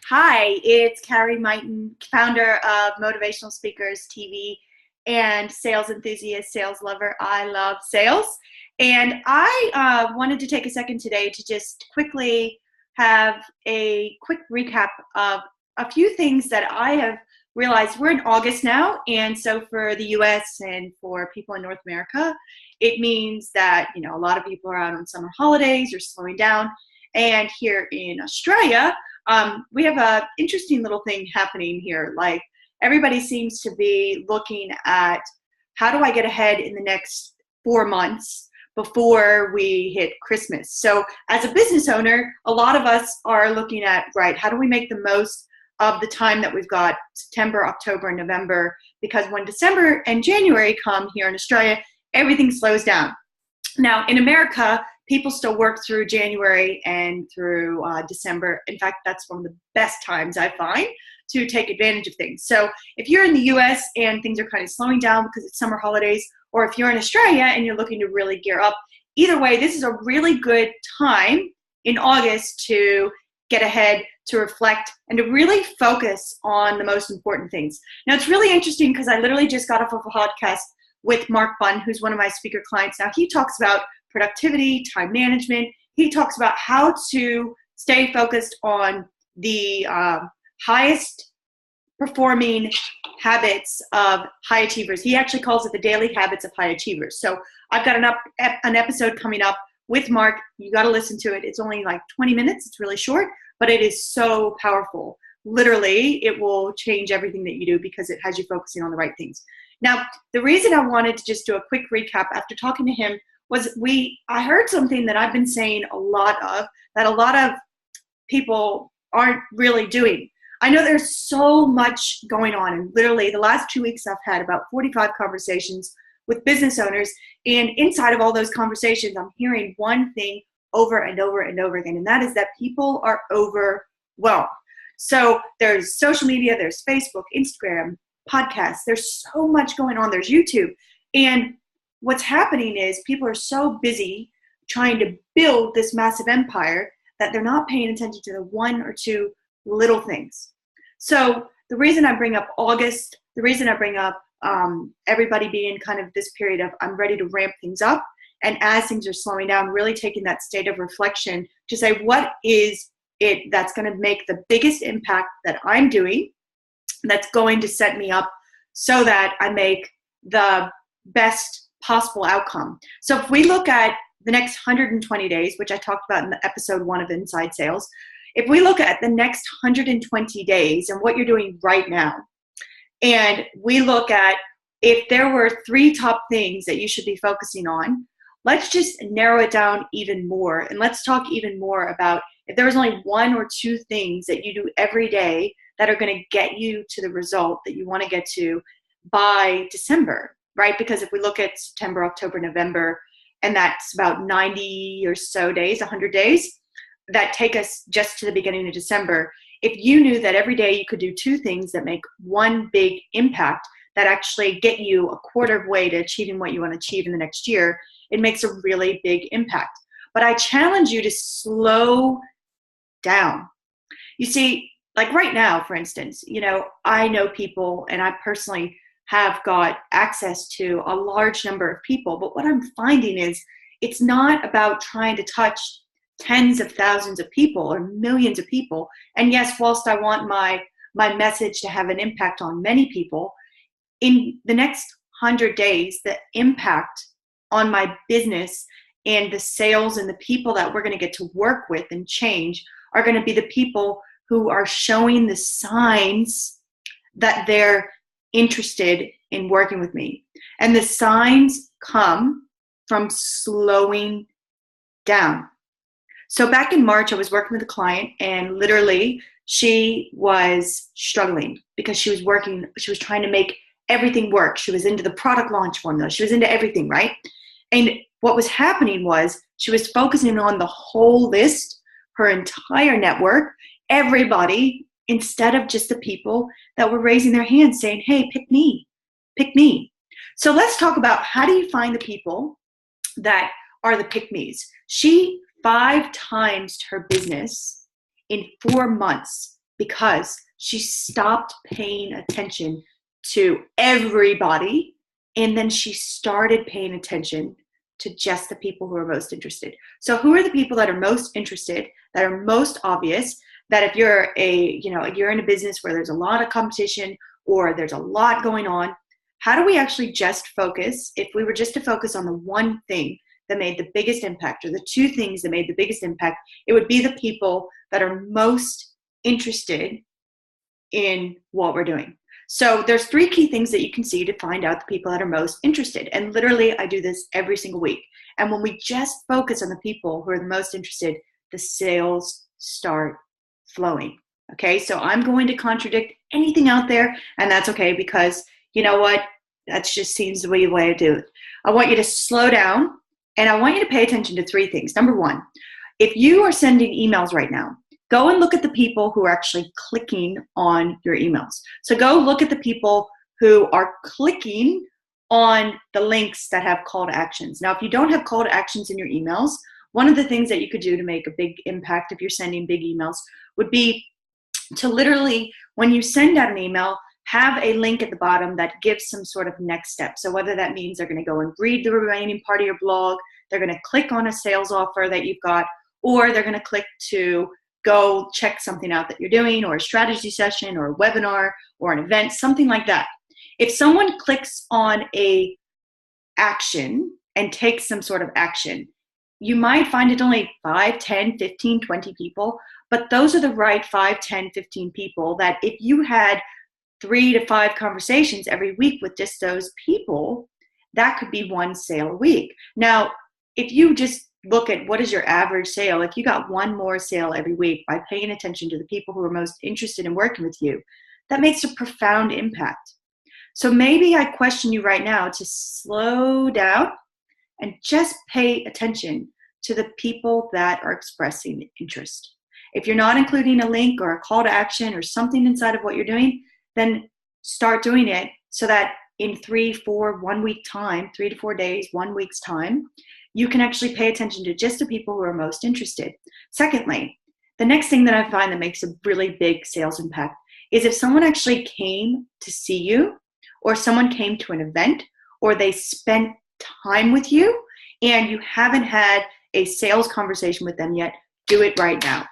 Hi, it's Carrie Myton, founder of Motivational Speakers TV and sales enthusiast, sales lover. I love sales. And I wanted to take a second today to just quickly have a quick recap of a few things that I have realized. We're in August now, and so for the US and for people in North America, it means that, a lot of people are out on summer holidays or slowing down. And here in Australia, we have a interesting little thing happening here. Like, everybody seems to be looking at how do I get ahead in the next 4 months before we hit Christmas. So as a business owner, a lot of us are looking at, right, how do we make the most of the time that we've got, September, October, and November, because when December and January come here in Australia, everything slows down. Now, in America, people still work through January and through December. In fact, that's one of the best times I find to take advantage of things. So if you're in the US and things are kind of slowing down because it's summer holidays, or if you're in Australia and you're looking to really gear up, either way, this is a really good time in August to get ahead, to reflect, and to really focus on the most important things. Now, it's really interesting because I literally just got off of a podcast with Mark Bunn, who's one of my speaker clients. Now, he talks about productivity, time management. He talks about how to stay focused on the highest performing habits of high achievers. He actually calls it the daily habits of high achievers. So I've got an episode coming up with Mark. You got to listen to it. It's only like 20 minutes. It's really short, but it is so powerful. Literally, it will change everything that you do because it has you focusing on the right things. Now, the reason I wanted to just do a quick recap after talking to him was I heard something that I've been saying a lot of, that a lot of people aren't really doing. I know there's so much going on, and literally the last 2 weeks I've had about 45 conversations with business owners, and inside of all those conversations, I'm hearing one thing over and over and over again, and that is that people are overwhelmed. So there's social media, there's Facebook, Instagram, podcasts, there's so much going on, there's YouTube, and what's happening is people are so busy trying to build this massive empire that they're not paying attention to the one or two little things. So the reason I bring up August, the reason I bring up everybody being kind of this period of I'm ready to ramp things up, and as things are slowing down, really taking that state of reflection to say, what is it that's going to make the biggest impact that I'm doing, that's going to set me up so that I make the best possible outcome. So if we look at the next 120 days, which I talked about in the episode 1 of Inside Sales, if we look at the next 120 days and what you're doing right now, and we look at if there were 3 top things that you should be focusing on, let's just narrow it down even more. And let's talk even more about if there was only 1 or 2 things that you do every day that are going to get you to the result that you want to get to by December, right? Because if we look at September, October, November, and that's about 90 or so days, 100 days, that take us just to the beginning of December. If you knew that every day you could do 2 things that make one big impact that actually get you a quarter of way to achieving what you want to achieve in the next year, it makes a really big impact. But I challenge you to slow down. You see, like right now, for instance, I know people, and I personally have got access to a large number of people, but what I'm finding is it's not about trying to touch tens of thousands of people or millions of people. And yes, whilst I want my message to have an impact on many people, in the next 100 days, the impact on my business and the sales and the people that we're going to get to work with and change are going to be the people who are showing the signs that they're interested in working with me. And the signs come from slowing down. So back in March, I was working with a client, and literally she was struggling because she was trying to make everything work. She was into the product launch formula. She was into everything, right? And what was happening was she was focusing on the whole list, her entire network, everybody, instead of just the people that were raising their hands saying, hey, pick me, pick me. So let's talk about how do you find the people that are the pick me's. She 5 times her business in 4 months because she stopped paying attention to everybody, and then she started paying attention to just the people who are most interested. So who are the people that are most interested, that are most obvious, that if you're you're in a business where there's a lot of competition or there's a lot going on, how do we actually just focus? If we were just to focus on the one thing that made the biggest impact, or the two things that made the biggest impact, it would be the people that are most interested in what we're doing. So there's 3 key things that you can see to find out the people that are most interested. And literally, I do this every single week. And when we just focus on the people who are the most interested, the sales start flowing. Okay, so I'm going to contradict anything out there, and that's okay, because you know what? That just seems the way I do it. I want you to slow down, and I want you to pay attention to 3 things. Number 1, if you are sending emails right now, go and look at the people who are actually clicking on your emails. So go look at the people who are clicking on the links that have call to actions. Now, if you don't have call to actions in your emails, one of the things that you could do to make a big impact if you're sending big emails would be to literally, when you send out an email, have a link at the bottom that gives some sort of next step. So whether that means they're going to go and read the remaining part of your blog, they're going to click on a sales offer that you've got, or they're going to click to go check something out that you're doing, or a strategy session, or a webinar, or an event, something like that. If someone clicks on a action and takes some sort of action, you might find it only 5, 10, 15, 20 people, but those are the right 5, 10, 15 people that if you had 3 to 5 conversations every week with just those people, that could be 1 sale a week. Now, if you just look at what is your average sale, if you got 1 more sale every week by paying attention to the people who are most interested in working with you, that makes a profound impact. So maybe I question you right now to slow down and just pay attention to the people that are expressing interest. If you're not including a link or a call to action or something inside of what you're doing, then start doing it so that in 3, 4, 1 week time, 3 to 4 days, 1 week's time, you can actually pay attention to just the people who are most interested. Secondly, the next thing that I find that makes a really big sales impact is if someone actually came to see you, or someone came to an event, or they spent time with you and you haven't had a sales conversation with them yet, do it right now.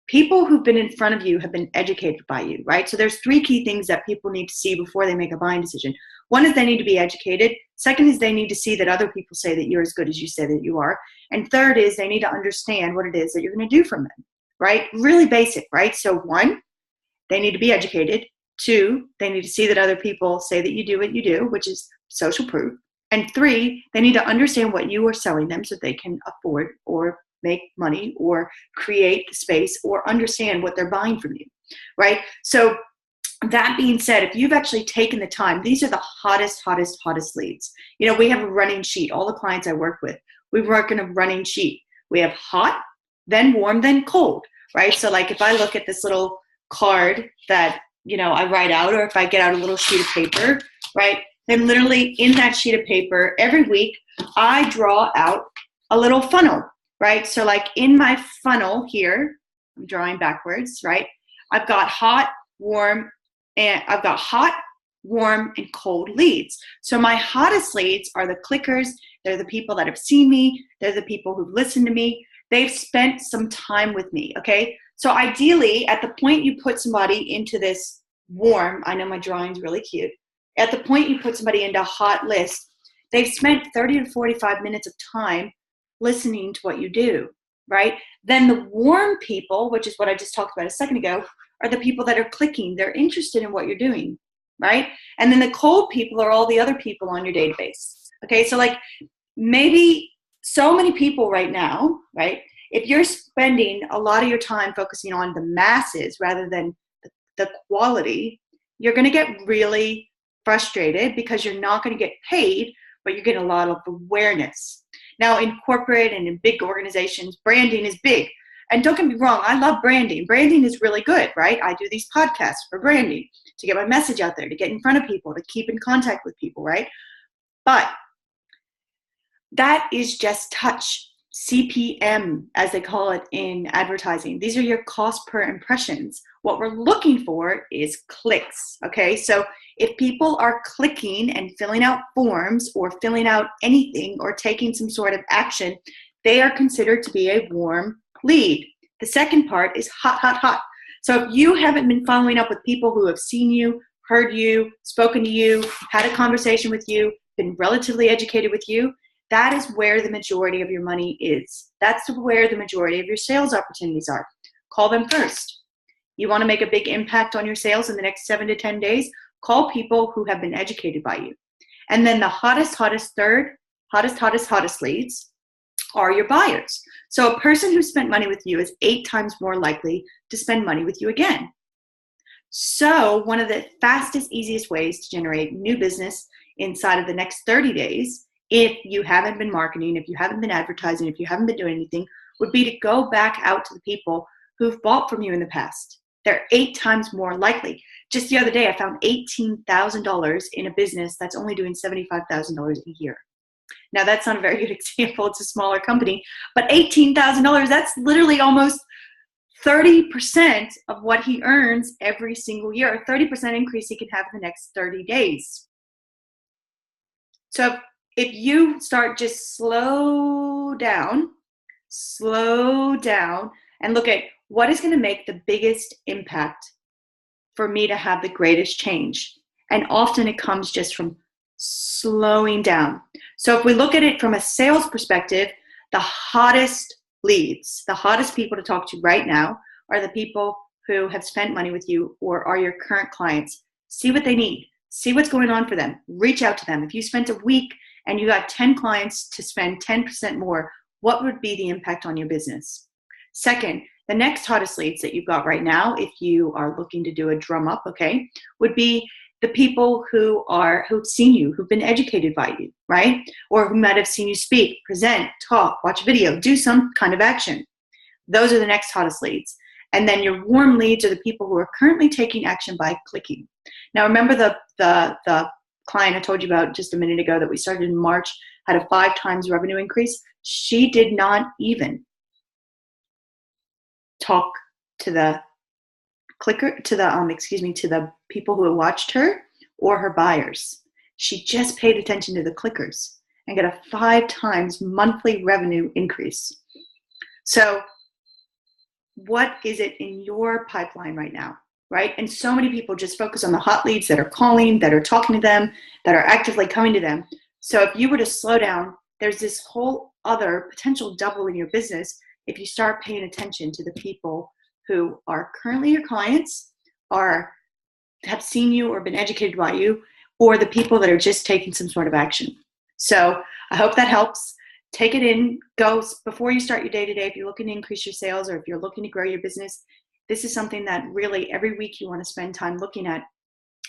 People who've been in front of you have been educated by you, right? So there's 3 key things that people need to see before they make a buying decision. 1 is they need to be educated. 2nd is they need to see that other people say that you're as good as you say that you are. And 3rd is they need to understand what it is that you're going to do from them, right? Really basic, right? So 1, they need to be educated. 2, they need to see that other people say that you do what you do, which is social proof. And 3, they need to understand what you are selling them so they can afford or make money or create the space or understand what they're buying from you, right? So that being said, if you've actually taken the time, these are the hottest leads. You know, we have a running sheet. All the clients I work with, we work in a running sheet. We have hot, then warm, then cold, right? So like if I look at this little card that, you know, I write out, or if I get out a little sheet of paper, right? Then literally in that sheet of paper, every week, I draw out a little funnel, right? So like in my funnel here, I'm drawing backwards, right? I've got hot, warm, and cold leads. So my hottest leads are the clickers. They're the people that have seen me. They're the people who've listened to me. They've spent some time with me, okay? So ideally, at the point you put somebody into this warm, I know my drawing's really cute. At the point you put somebody into a hot list, they've spent 30 to 45 minutes of time listening to what you do, right? Then the warm people, which is what I just talked about a second ago, are the people that are clicking. They're interested in what you're doing, right? And then the cold people are all the other people on your database. Okay, so like maybe so many people right now, right? If you're spending a lot of your time focusing on the masses rather than the quality, you're going to get really frustrated because you're not going to get paid, but you're getting a lot of awareness. Now, in corporate and in big organizations, branding is big. And don't get me wrong, I love branding. Branding is really good, right? I do these podcasts for branding, to get my message out there, to get in front of people, to keep in contact with people, right? But that is just touch. CPM, as they call it in advertising. These are your cost per impressions. What we're looking for is clicks, okay? So if people are clicking and filling out forms or filling out anything or taking some sort of action, they are considered to be a warm lead. The second part is hot, hot, hot. So if you haven't been following up with people who have seen you, heard you, spoken to you, had a conversation with you, been relatively educated with you, that is where the majority of your money is. That's where the majority of your sales opportunities are. Call them first. You want to make a big impact on your sales in the next 7 to 10 days? Call people who have been educated by you. And then the hottest leads are your buyers. So a person who spent money with you is 8 times more likely to spend money with you again. So one of the fastest, easiest ways to generate new business inside of the next 30 days, if you haven't been marketing, if you haven't been advertising, if you haven't been doing anything, would be to go back out to the people who've bought from you in the past. They're 8 times more likely. Just the other day, I found $18,000 in a business that's only doing $75,000 a year. Now, that's not a very good example. It's a smaller company, but $18,000, that's literally almost 30% of what he earns every single year, a 30% increase he can have in the next 30 days. So if you start just slow down, and look at what is going to make the biggest impact for me to have the greatest change. And often it comes just from slowing down. So if we look at it from a sales perspective, the hottest leads, the hottest people to talk to right now are the people who have spent money with you or are your current clients. See what they need. See what's going on for them. Reach out to them. If you spent a week and you got 10 clients to spend 10% more, what would be the impact on your business? Second, the next hottest leads that you've got right now, if you are looking to do a drum up, okay, would be the people who've seen you, who've been educated by you, right? Or who might have seen you speak, present, talk, watch a video, do some kind of action. Those are the next hottest leads. And then your warm leads are the people who are currently taking action by clicking. Now, remember the client I told you about just a minute ago that we started in March, had a 5 times revenue increase? She did not even talk to the to the people who watched her or her buyers. She just paid attention to the clickers and got a 5 times monthly revenue increase. So what is it in your pipeline right now, right? And so many people just focus on the hot leads that are calling, that are talking to them, that are actively coming to them. So if you were to slow down, there's this whole other potential double in your business if you start paying attention to the people who are currently your clients, have seen you or been educated by you, or the people that are just taking some sort of action. So I hope that helps. Take it in, go before you start your day-to-day. If you're looking to increase your sales or if you're looking to grow your business, this is something that really every week you want to spend time looking at,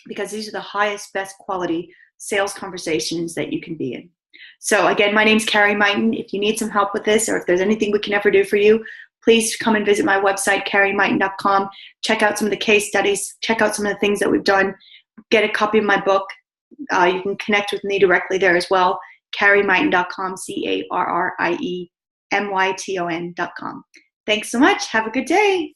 because these are the highest, best quality sales conversations that you can be in. So again, my name's Carrie Myton. If you need some help with this, or if there's anything we can ever do for you, please come and visit my website, carriemyton.com. Check out some of the case studies. Check out some of the things that we've done. Get a copy of my book. You can connect with me directly there as well. carriemyton.com, carriemyton.com. Thanks so much. Have a good day.